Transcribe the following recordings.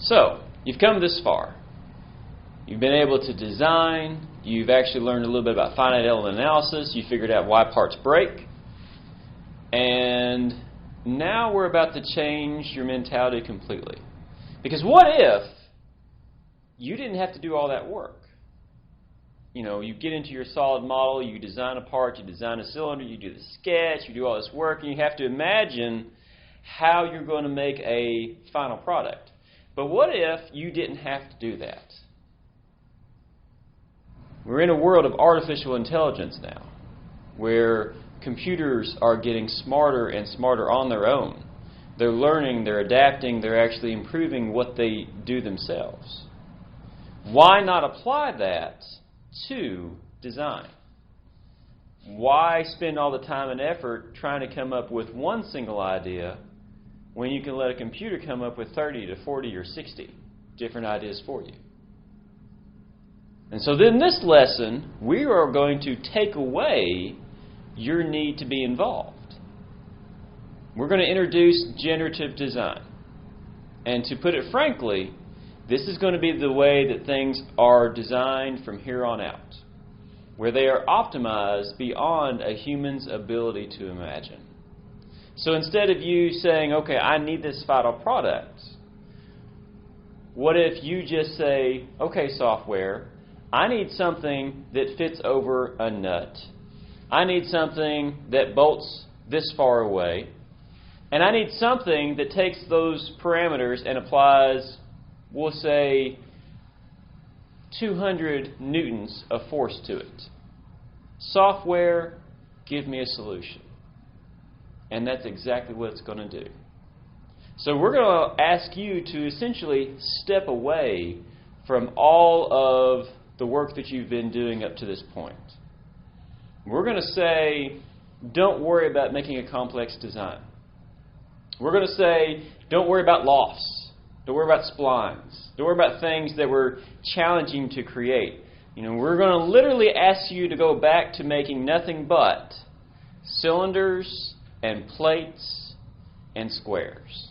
So, you've come this far. You've been able to design. You've actually learned a little bit about finite element analysis. You figured out why parts break. And now we're about to change your mentality completely. Because what if you didn't have to do all that work? You know, you get into your solid model, you design a part, you design a cylinder, you do the sketch, you do all this work, and you have to imagine how you're going to make a final product. But what if you didn't have to do that? We're in a world of artificial intelligence now, where computers are getting smarter and smarter on their own. They're learning, they're adapting, they're actually improving what they do themselves. Why not apply that to design? Why spend all the time and effort trying to come up with one single idea when you can let a computer come up with 30 to 40 or 60 different ideas for you? And so in this lesson, we are going to take away your need to be involved. We're going to introduce generative design. And to put it frankly, this is going to be the way that things are designed from here on out, where they are optimized beyond a human's ability to imagine. So instead of you saying, okay, I need this final product, what if you just say, okay, software, I need something that fits over a nut. I need something that bolts this far away. And I need something that takes those parameters and applies, we'll say, 200 newtons of force to it. Software, give me a solution. And that's exactly what it's going to do. So we're going to ask you to essentially step away from all of the work that you've been doing up to this point. We're going to say, don't worry about making a complex design. We're going to say, don't worry about lofts. Don't worry about splines. Don't worry about things that were challenging to create. You know, we're going to literally ask you to go back to making nothing but cylinders and plates and squares.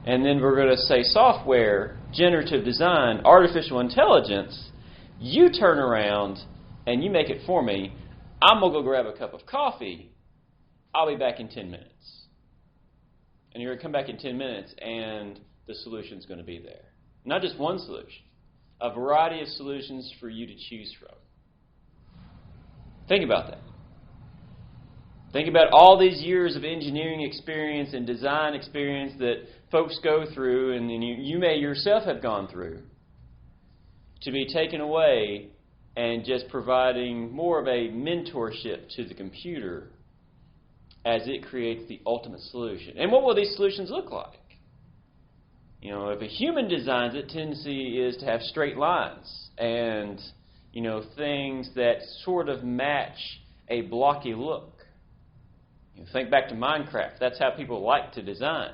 And then we're going to say software, generative design, artificial intelligence, you turn around and you make it for me. I'm going to go grab a cup of coffee. I'll be back in 10 minutes. And you're going to come back in 10 minutes and the solution's going to be there. Not just one solution, a variety of solutions for you to choose from. Think about that. Think about all these years of engineering experience and design experience that folks go through, and then you may yourself have gone through, to be taken away and just providing more of a mentorship to the computer as it creates the ultimate solution. And what will these solutions look like? You know, if a human designs it, tendency is to have straight lines and, you know, things that sort of match a blocky look. You know, think back to Minecraft. That's how people like to design.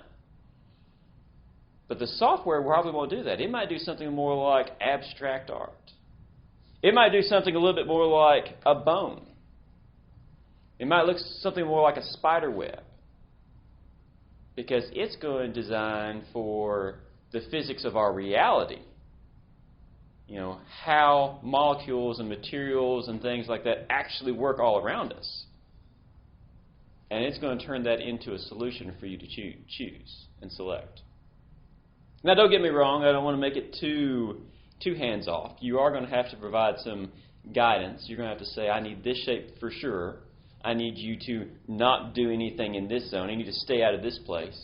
But the software probably won't do that. It might do something more like abstract art. It might do something a little bit more like a bone. It might look something more like a spider web. Because it's going to design for the physics of our reality. You know, how molecules and materials and things like that actually work all around us. And it's going to turn that into a solution for you to choose and select. Now, don't get me wrong. I don't want to make it too hands-off. You are going to have to provide some guidance. You're going to have to say, I need this shape for sure. I need you to not do anything in this zone. I need to stay out of this place.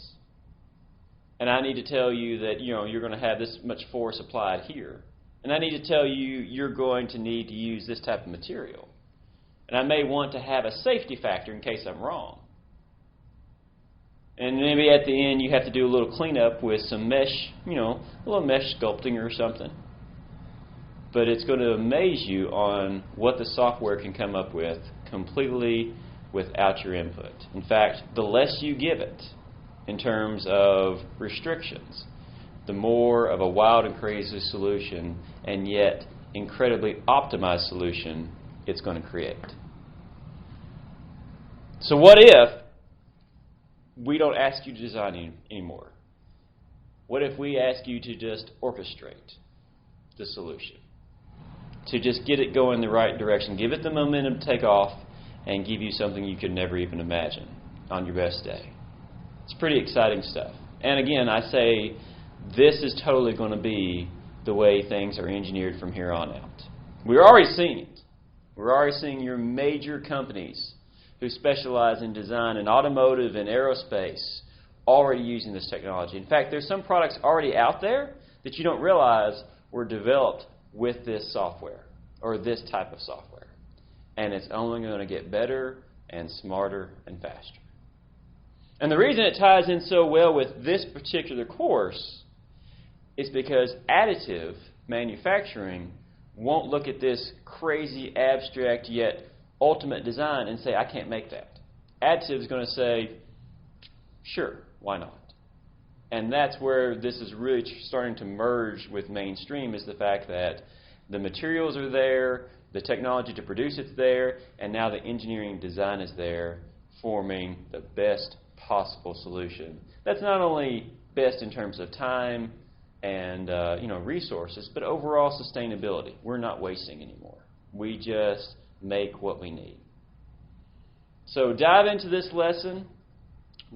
And I need to tell you that, you know, you're going to have this much force applied here. And I need to tell you you're going to need to use this type of material. And I may want to have a safety factor in case I'm wrong. And maybe at the end you have to do a little cleanup with some mesh, you know, a little mesh sculpting or something. But it's going to amaze you on what the software can come up with completely without your input. In fact, the less you give it in terms of restrictions, the more of a wild and crazy solution and yet incredibly optimized solution it's going to create. So what if we don't ask you to design anymore? What if we ask you to just orchestrate the solution? To just get it going in the right direction, give it the momentum to take off, and give you something you could never even imagine on your best day. It's pretty exciting stuff. And again, I say this is totally going to be the way things are engineered from here on out. We're already seeing it. We're already seeing your major companies who specialize in design in automotive and aerospace already using this technology. In fact, there's some products already out there that you don't realize were developed with this software or this type of software. And it's only going to get better and smarter and faster. And the reason it ties in so well with this particular course is because additive manufacturing won't look at this crazy, abstract, yet ultimate design and say, I can't make that. Additive is going to say, sure, why not? And that's where this is really starting to merge with mainstream, is the fact that the materials are there, the technology to produce it's there, and now the engineering design is there, forming the best possible solution. That's not only best in terms of time and resources, but overall sustainability. We're not wasting anymore. We just make what we need. So dive into this lesson.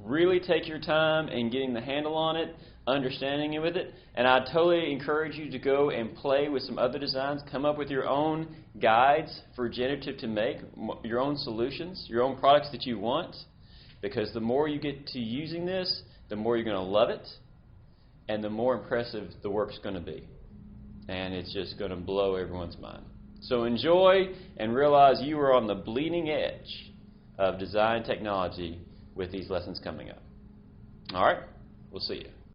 Really take your time in getting the handle on it, understanding it with it, and I totally encourage you to go and play with some other designs. Come up with your own guides for generative to make, your own solutions, your own products that you want, because the more you get to using this, the more you're going to love it, and the more impressive the work's going to be. And it's just going to blow everyone's mind. So enjoy and realize you are on the bleeding edge of design technology with these lessons coming up. All right, we'll see you.